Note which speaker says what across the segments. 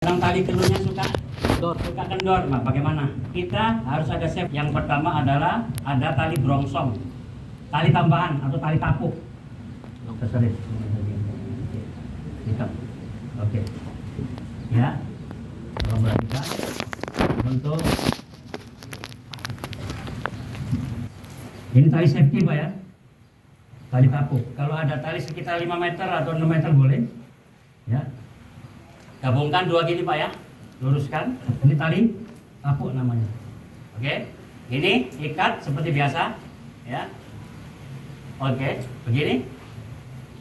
Speaker 1: Kadang tali keluarnya suka kendor. Nah, bagaimana? Kita harus ada step. Yang pertama adalah ada tali brongsong, tali tambahan atau tali tapuk. Terserah. Oke. Ya. Tolong perhatikan untuk ini tali safety, Pak ya. Tali tapuk. Kalau ada tali sekitar 5 meter atau 6 meter boleh. Ya. Gabungkan dua gini, Pak ya. Luruskan. Ini tali tapuk namanya. Oke. Ini ikat seperti biasa, ya. Oke, begini.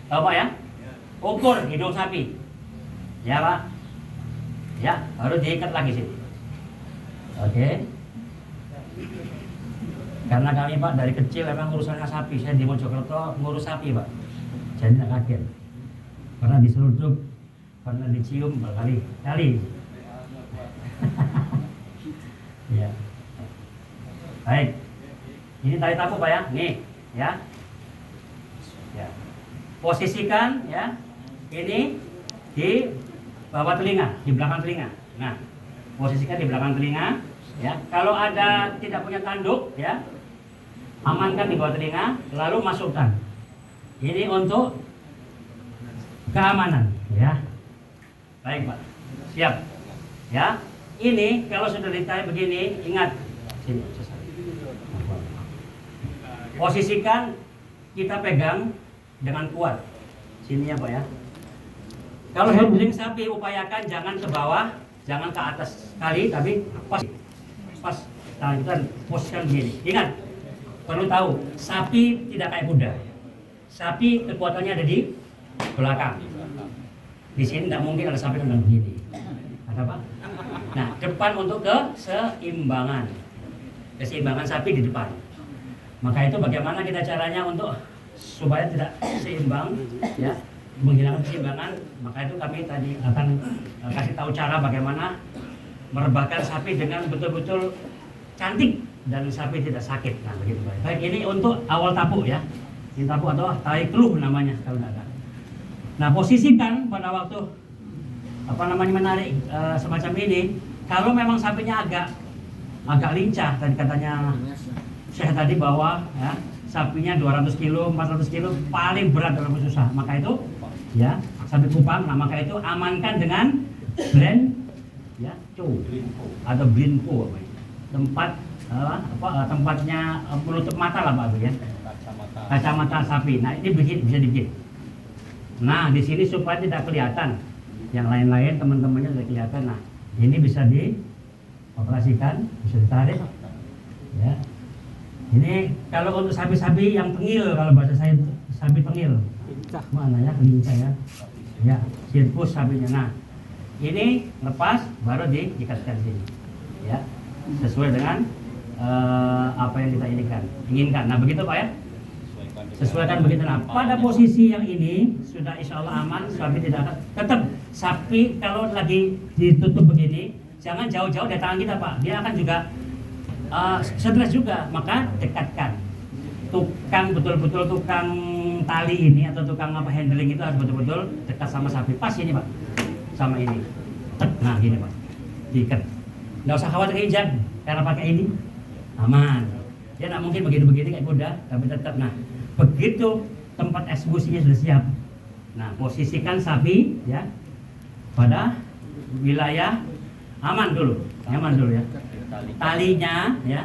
Speaker 1: Tahu, Pak ya? Ukur hidung sapi. Ya, Pak. Ya, baru diikat lagi sini. Oke. Karena kami, Pak, dari kecil memang urusannya sapi. Saya di Mojokerto ngurus sapi, Pak. Jadi tidak kaget. Pernah diseruduk, pernah dicium berkali-kali. Ya. Baik. Ini tali tapuk, Pak ya. Nih, ya. Ya. Posisikan ya. Ini di bawah telinga, di belakang telinga. Nah, posisikan di belakang telinga, ya. Kalau ada tidak punya tanduk, ya, amankan di bawah telinga, lalu masukkan. Ini untuk keamanan, ya. Baik, Pak. Siap. Ya. Ini kalau sudah ditarik begini, ingat sini. Posisikan, kita pegang dengan kuat. Sini ya, Pak ya. Kalau handling sapi upayakan jangan ke bawah, jangan ke atas sekali, tapi pas. Nah, kita posisikan begini. Ingat, perlu tahu, sapi tidak kayak kuda. Sapi kekuatannya ada di belakang. Di sini tidak mungkin ada sapi yang begini. Ada apa? Nah, depan untuk keseimbangan. Keseimbangan sapi di depan. Maka itu bagaimana kita caranya untuk supaya tidak seimbang, ya, menghilangkan keseimbangan. Maka itu kami tadi akan kasih tahu cara bagaimana merebahkan sapi dengan betul-betul cantik dan sapi tidak sakit. Nah, begitu, Pak. Baik, ini untuk awal tapuk ya. Ini tapuk atau tali keluh namanya kalau tidak ada. Nah, posisikan pada waktu menarik semacam ini. Kalau memang sapinya agak lincah, tadi katanya saya tadi bahwa ya, sapinya 200 kilo, 400 kilo paling berat dalam susah. Maka itu ya, sapi kupang, nah maka itu amankan dengan blend ya, atau blindco, tempatnya menutup mata lah, Pak ya. Kacamata sapi. Nah, ini bisa dibikin. Nah, di sini supaya tidak kelihatan. Yang lain-lain teman-temannya sudah kelihatan. Nah, ini bisa dioperasikan, bisa ditarik. Ya. Ini kalau untuk sapi-sapi yang tengil, kalau bahasa saya sapi tengil. Mana ya, lincah ya. Ya, sirkus sapinya. Nah, ini lepas baru diikatkan sini. Ya. Sesuai dengan apa yang kita inginkan. Nah, begitu, Pak ya. Sesuaikan begitu. Nah, pada posisi yang ini sudah insya Allah aman, sapi tidak akan. Tetap sapi kalau lagi ditutup begini, jangan jauh-jauh dari tangan kita, Pak. Dia akan juga stres juga. Maka dekatkan. Betul-betul tukang tali ini atau tukang handling itu harus betul-betul dekat sama sapi. Pas ini, Pak, sama ini. Nah, gini, Pak, diikat. Nggak usah khawatir injak karena pakai ini aman. Dia nggak mungkin begini-begini kayak kuda, tapi tetap. Nah, begitu tempat eksekusinya sudah siap, nah posisikan sapi ya pada wilayah aman dulu, nyaman dulu ya. Talinya ya,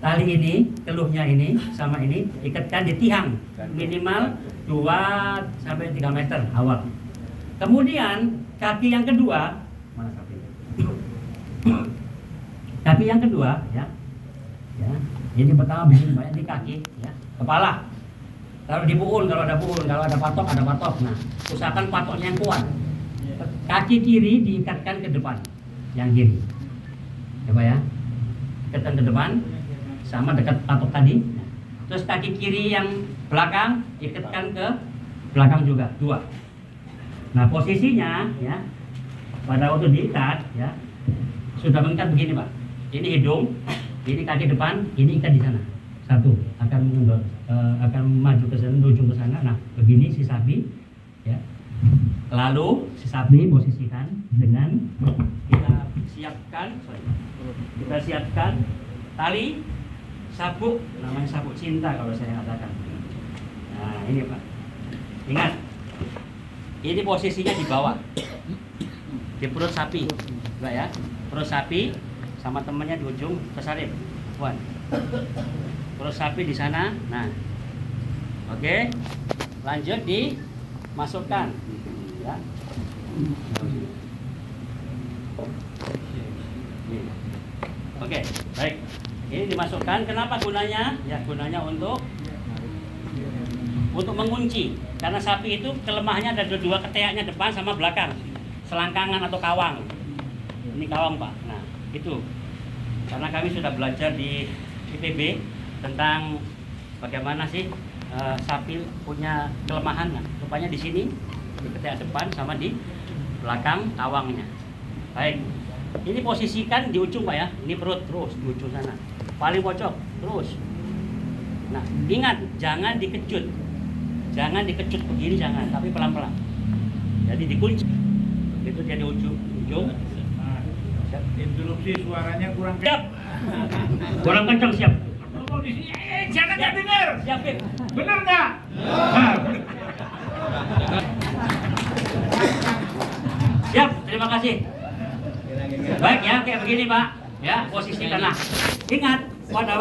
Speaker 1: tali ini, keluhnya ini sama ini ikatkan di tiang minimal 2 sampai 3 meter awal. Kemudian kaki yang kedua, mana sapi? Kaki yang kedua ya, ya. Ini pertama begini, banyak di kaki ya, kepala. Taruh di puun kalau ada puun, kalau ada patok ada patok. Nah, usahakan patoknya yang kuat. Kaki kiri diikatkan ke depan, yang kiri. Coba ya, ikatkan ke depan, sama dekat patok tadi. Terus kaki kiri yang belakang ikatkan ke belakang juga, 2. Nah, posisinya ya, pada waktu diikat ya, sudah mengikat begini, Pak. Ini hidung, ini kaki depan, ini ikat di sana. 1 akan maju ke sana, menuju ke sana. Nah, begini si sapi ya. Lalu si sapi posisikan dengan kita siapkan tali sabuk, namanya sabuk cinta kalau saya katakan. Nah ini Pak, ingat ini posisinya di bawah di perut sapi, Pak ya, perut sapi sama temannya di ujung kesalip, Puan. Perut sapi di sana. Nah, oke, lanjut dimasukkan, ya. Oke, baik. Ini dimasukkan. Kenapa gunanya? Ya, gunanya untuk mengunci. Karena sapi itu kelemahannya ada dua ketiaknya, depan sama belakang. Selangkangan atau kawang. Ini kawang, Pak. Nah, itu. Karena kami sudah belajar di IPB tentang bagaimana sih sapi punya kelemahan. Nah, rupanya di sini di ketiak depan sama di belakang kawangnya. Baik. Ini posisikan di ujung Pak ya. Ini perut terus di ujung sana. Paling pojok terus. Nah, ingat jangan dikejut. Jangan dikejut begini jangan, tapi pelan-pelan. Jadi dikunci. Itu dia di ujung.
Speaker 2: Siap. Interupsi suaranya kurang
Speaker 1: Siap. Kurang kencang siap.
Speaker 2: Jangan nggak dengar.
Speaker 1: Siap, Bib.
Speaker 2: Benar nggak?
Speaker 1: Siap, terima kasih. Baik ya, kayak begini Pak. Ya, posisi tanah. Ingat pada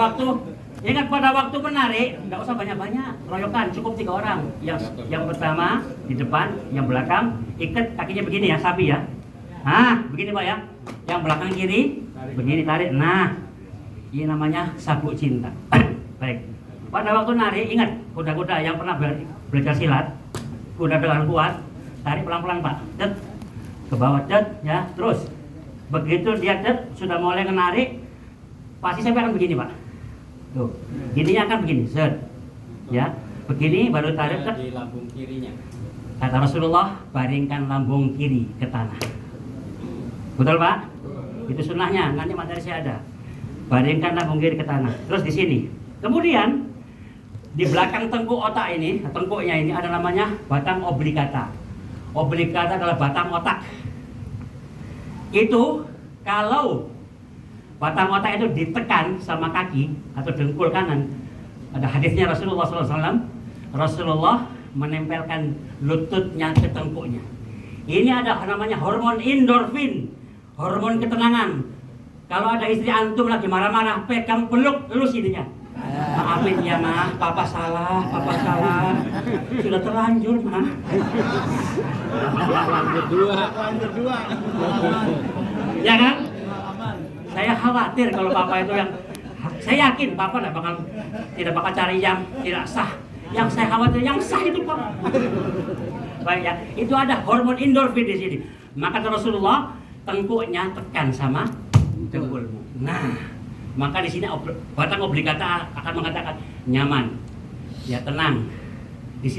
Speaker 1: waktu menarik, nggak usah banyak-banyak. Royokan, cukup 3 orang. Yang pertama di depan, yang belakang ikat kakinya begini ya, sapi ya. Nah, begini Pak ya. Yang belakang kiri, begini tarik. Nah, ini namanya sabuk cinta. Baik. Pada waktu narik, ingat kuda-kuda yang pernah belajar silat, kuda dengan kuat, tarik pelan-pelan Pak. Cet, ke bawah cet, ya, terus. Begitu dia sudah mulai menarik, pasti saya akan begini Pak. Tuh, gininya akan begini, set, ya, begini baru tarik ke
Speaker 3: di lambung kirinya.
Speaker 1: Kata Rasulullah, baringkan lambung kiri ke tanah. Betul Pak? Itu sunnahnya, nanti materi saya ada. Baringkan lambung kiri ke tanah. Terus di sini. Kemudian di belakang tengkuk otak ini, tengkuknya ini ada namanya batang obligata. Obligata adalah batang otak. Itu kalau batang otak itu ditekan sama kaki atau dengkul kanan, ada hadisnya Rasulullah SAW. Rasulullah menempelkan lututnya ke tengkuknya. Ini ada namanya hormon endorfin, hormon ketenangan. Kalau ada istri antum lagi marah-marah, pegang peluk elus ininya. Maafin ya Ma, papa salah. Sudah terlanjur Ma.
Speaker 3: Lanjut dua.
Speaker 1: Ya kan? Saya khawatir kalau papa itu yang, saya yakin papa tidak bakal cari yang tidak sah. Yang saya khawatir yang sah itu Pak. Baik ya, itu ada hormon endorfin di sini. Maka Rasulullah tengkuknya tekan sama dengkulmu. Nah, maka di sini batang obligata akan mengatakan nyaman, ya tenang,